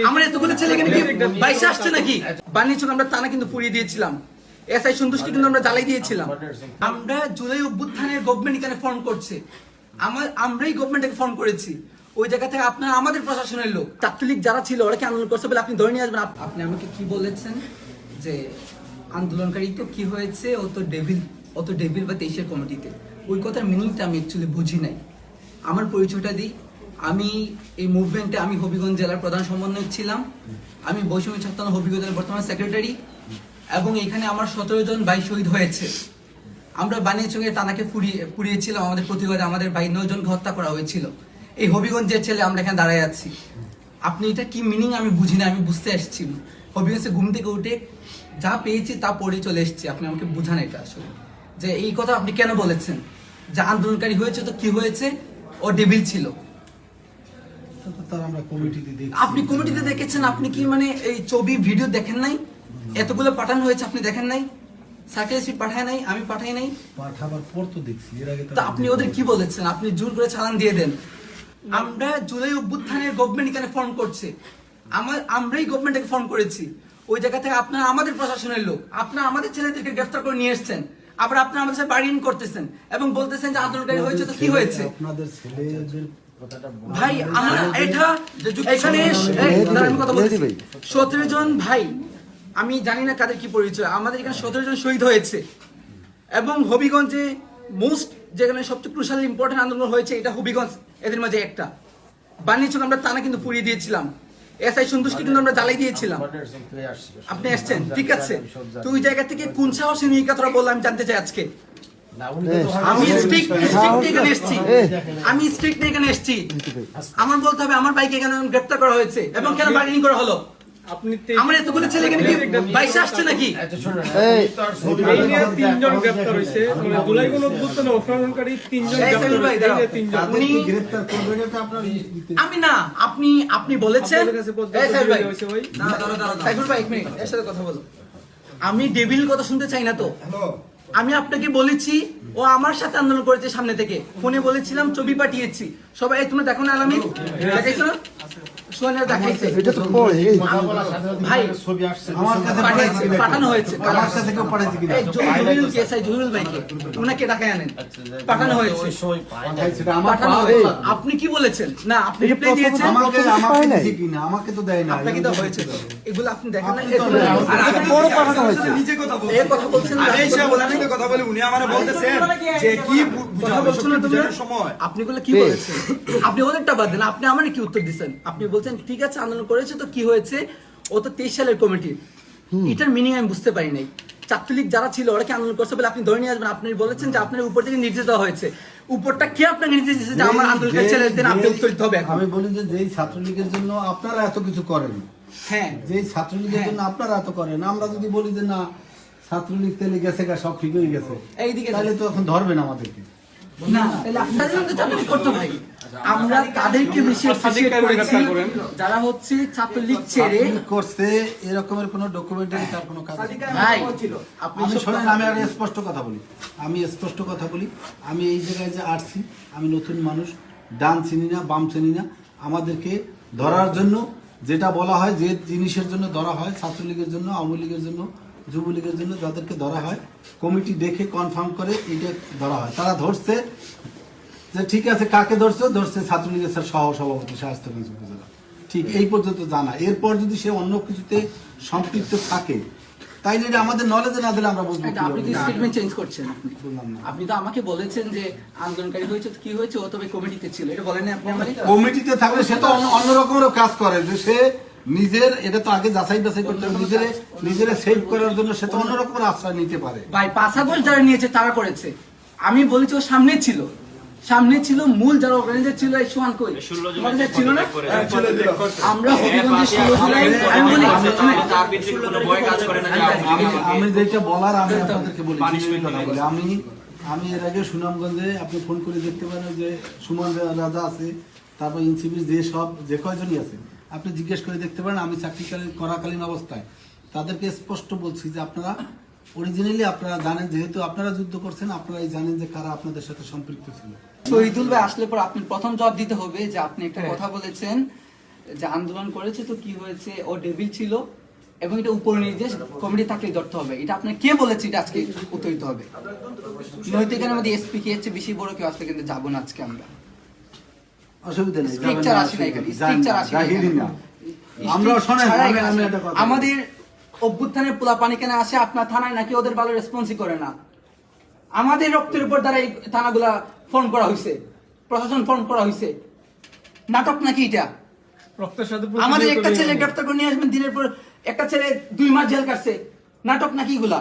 আমরা এতগুলো ছেলে এখানে কি বাইশে আসছে নাকি? বানিয়েছিল আমরা টানা কিন্তু পুড়িয়ে দিয়েছিলাম। এসআই সন্তুষ্টি কিন্তু আমরা জ্বালাই দিয়েছিলাম। আমরা জুলাই অভ্যুত্থানের গভর্নমেন্ট এখানে ফর্ম করছে, আমরাই গভর্নমেন্টকে ফর্ম করেছি। ওই জায়গা থেকে আপনারা আমাদের প্রশাসনের লোক ছাত্রলীগ যারা ছিল ওরা কি আন্দোলন করছে বলে আপনি ধরে নিয়ে আসবেন? আপনি আমাকে কি বলেছেন যে আন্দোলনকারী তো কি হয়েছে, ও তো ডেভিল বা 23-এর কমিটিতে। ওই কথার মিনিংটা আমি অ্যাকচুয়ালি বুঝি নাই। আমার পরিচয়টা দিই, আমি এই মুভমেন্টে আমি হবিগঞ্জ জেলার প্রধান সমন্বয়ক ছিলাম। আমি বৈষম্য ছাত্র হবিগঞ্জ জেলার বর্তমান সেক্রেটারি, এবং এখানে আমার 17 জন ভাই শহীদ হয়েছে। আমরা বানিয়াচংয়ে টানাকে পুড়িয়েছিলাম, আমাদের প্রতিবাদে আমাদের ভাই 9 জনকে হত্যা করা হয়েছিল। এই হবিগঞ্জের ছেলে আমরা এখানে দাঁড়ায় আছি। আপনি এটা কি মিনিং আমি বুঝি না, আমি বুঝতে আসছি। হবিগঞ্জে ঘুম থেকে উঠে যা পেয়েছি তা পড়ে চলে এসেছি। আপনি আমাকে বুঝান এটা আসলে যে এই কথা আপনি কেন বলেছেন যে আন্দোলনকারী হয়েছে তো কি হয়েছে, ও ডেভিল ছিল। আপনি কমিটিতে দেখেছেন, আপনি কি মানে এই ছবি ভিডিও দেখেন নাই? এতগুলো পাঠানো হয়েছে, আপনি দেখেন নাই? সার্কেল পাঠায় নাই, আমি পাঠাই নাই, পাঠাবার পর তো দেখছি। এর আগে তো আপনি ওদের কি বলেছেন? আপনি জোর করে চালান দিয়ে দেন। আমরা জুলাই অভ্যুত্থানের গভর্নমেন্ট এখানে ফর্ম করছে, আমরাই গভর্নমেন্টকে ফর্ম করেছি। ওই জায়গা থেকে আপনারা আমাদের প্রশাসনের লোক, আপনারা আমাদের ছেলেদেরকে গ্রেফতার করে নিয়ে এসেছেন, আবার আপনারা আমাদের সাথে বার্গেনিং করতেছেন এবং বলতেছেন যে আন্দোলনকারী হয়েছে তো কি হয়েছে? আপনাদের ছেলেদের ভাই আমরা এটা এখানে 17 জন ভাই, আমি জানি না কাদের কি পরিচয়, আমাদের এখানে 17 জন শহীদ হয়েছে। এবং হবিগঞ্জে মোস্ট যেখানে সবচেয়ে ক্রুশাল ইম্পর্টেন্ট আন্দোলন হয়েছে এটা হবিগঞ্জ, এদের মাঝে একটা। বানিয়েছিল আমরা টানা কিন্তু পুড়িয়ে দিয়েছিলাম, এসআই সন্তুষ্টি কিন্তু আমরা জ্বালাই দিয়েছিলাম। আপনি আসছেন, ঠিক আছে, তো ওই জায়গা থেকে কোন সাহসে নিয়ে কথাটা বললাম আমি জানতে চাই আজকে। আমি স্ট্রিক্ট এখানে এসেছি, আমার বলতে হবে আমার বাইকে কেন গ্রেফতার করা হয়েছে এবং কেন বার্গেনিং করা হলো। আমার এতগুলো ছেলে এখানে কি বাইশে আসছে নাকি? তিনজন গ্রেফতার হয়েছে, জুলাই গণঅভ্যুত্থানে অংশগ্রহণকারী তিনজন আমি না, আপনি বলেছেন কথা বলো। আমি ডেভিল কথা শুনতে চাই না তো। আমি আপনাকে বলেছি ও আমার সাথে আন্দোলন করেছে, সামনে থেকে ফোনে বলেছিলাম, ছবি পাঠিয়েছি সবাই। তোমরা দেখো না আলামিন, দেখাইছো না? পাঠানো হয়েছে, আপনি কি বলেছেন? না আপনি রিপ্লাই দিয়েছেন, আমাকে তো দেয় না, আপনাকে তো হয়েছে। এগুলো আপনি দেখেন না, নিজে কথা বলছেন, কথা বলছেন, কথা বলে উনি আমারে বলতেছেন যে কি কথা বলছেন না তুমি সময়। আপনি বলে কি বলেছেন? আপনি ওদেরটা বাদ দেন, আপনি আমারে কি উত্তর দিচ্ছেন? আপনি বলছেন ঠিক আছে আন্দোলন করেছে তো কি হয়েছে, ও তো 23 সালের কমিটি। এটার মিনিং আমি বুঝতে পারি নাই। ছাত্রলীগ যারা ছিল ওরা কি আন্দোলন করছে বলে আপনি ধরে নিয়ে আসবেন? আপনি বলেছেন যে আপনার উপর থেকে নির্দেশ দেওয়া হয়েছে, উপরটা কে আপনাকে নির্দেশ দিয়েছে যে আমার আন্দোলনকারী ছেলেদের আপনি উত্তর দিতে হবে? আমি বলি যে যেই ছাত্রলীগের জন্য আপনারা এত কিছু করেন, হ্যাঁ যেই ছাত্রলীগের জন্য আপনারা এত করেন, আমরা যদি বলি যে না ছাত্রলীগ তেলে গেছে গা সব ঠিক হয়ে গেছে, এইদিকে তাহলে তো এখন ধরবেন আমাদেরকে না, তাহলে আপনাদের মধ্যে চাকরি করতে ভাই। আমরা তাদেরকে বেশি অ্যাপ্রিশিয়েট করেছি যারা হচ্ছে ছাত্রলীগ ছেড়ে করছে এরকমের কোনো ডকুমেন্টারি তার কোনো কাজ ভাই। আপনি শুনেন, আমি আর স্পষ্ট কথা বলি, আমি এই জায়গায় যে আসছি, আমি নতুন মানুষ, ডান চিনি না বাম চিনি না। আমাদেরকে ধরার জন্য যেটা বলা হয়, যে জিনিসের জন্য ধরা হয়, ছাত্রলীগের জন্য, আওয়ামী লীগের জন্য, যুবলীগের জন্য যাদেরকে ধরা হয়, কমিটি দেখে কনফার্ম করে এটা ধরা হয়। তারা ধরছে যে ঠিক আছে, কাকে ধরছে ছাত্রলীগের সহ সভাপতি শায়েস্তাগঞ্জ উপজেলা, ঠিক এই পর্যন্ত জানা। এরপর যদি সে অন্য কিছুতে সম্পৃক্ত থাকে তাইলে এটা আমাদের নলেজে না দিলে আমরা বুঝবো। আপনি কি স্টেটমেন্ট চেঞ্জ করছেন? আপনি তো আমাকে বলেছেন যে আন্দোলনকারী হয়েছে কি হয়েছে, ও তবে কমিটিতে ছিল, এটা বলেন আপনি আমাকে? কমিটিতে থাকলে সে তো অন্য রকমের কাজ করে, যে সে নিজের, এটা তো আগে যাচাই করতে হবে, নিজের সেভ করার জন্য সে তো অন্য রকমের আশ্রয় নিতে পারে। ভাই 5 আগস্ট যারা নিয়েছে তারা করেছে, আমি বলেছি ও সামনে ছিল মূল যারা অর্গানাইজার ছিল। এই সোহান কই অর্গানাইজার ছিল না? আমরা হবিগঞ্জে 16 জুলাই, আমি বলি আমি যেটা বলার আমি আপনাদেরকে বলি, আমি এর আগে সুনামগঞ্জে আপনি ফোন করে দেখতে পারেন যে সুমন রাজা আছে, তারপর এনসিপির যে কয়জনই আছে আপনি জিজ্ঞেস করে দেখতে পারেন। আমি চাকরি করাকালীন অবস্থায় তাদেরকে স্পষ্ট বলছি যে আপনারা অরিজিনালি আপনারা জানেন, যেহেতু আপনারা যুদ্ধ করছেন, আপনারাই জানেন যে কারা আপনাদের সাথে সম্পৃক্ত ছিল। শহীদুল ভাই আসলে পর আপনি প্রথম জবাব দিতে হবে যে আপনি একটা কথা বলেছেন যে আন্দোলন করেছে তো কি হয়েছে, ও ডেভিল ছিল এবং এটা উপর নির্দেশ কমিটি থাকলে ধরতে হবে। এটা আপনার কে বলেছে এটা আজকে উত্তর দিতে হবে। নয়তো এখানে আমাদের এসপি কে হচ্ছে বেশি বড় কেউ আসলে কিন্তু যাবো না আজকে আমরা। অসুবিধা নেই, স্ট্রিকচার আসি না এখানে, স্ট্রিকচার আসি না জাহিরি এখানে। না। আমরা শোনেন, ছাড়া আমি এখানে একটা কথা বলি। আমাদের অভ্যুত্থানের পোলা পানি কেন আসে আপনার থানায়, নাকি ওদের ভালো রেসপন্সই করে না। আমাদের রক্তের উপর দ্বারা এই থানাগুলা ফর্ম করা হয়েছে, প্রশাসন ফর্ম করা হয়েছে। নাটক নাকি এটা? রক্তের সাথে আমাদের একটা ছেলে গ্রেফতার করে নিয়ে আসবেন, দিনের পর একটা ছেলে 2 মাস জেল কাটছে। নাটক নাকি এগুলা?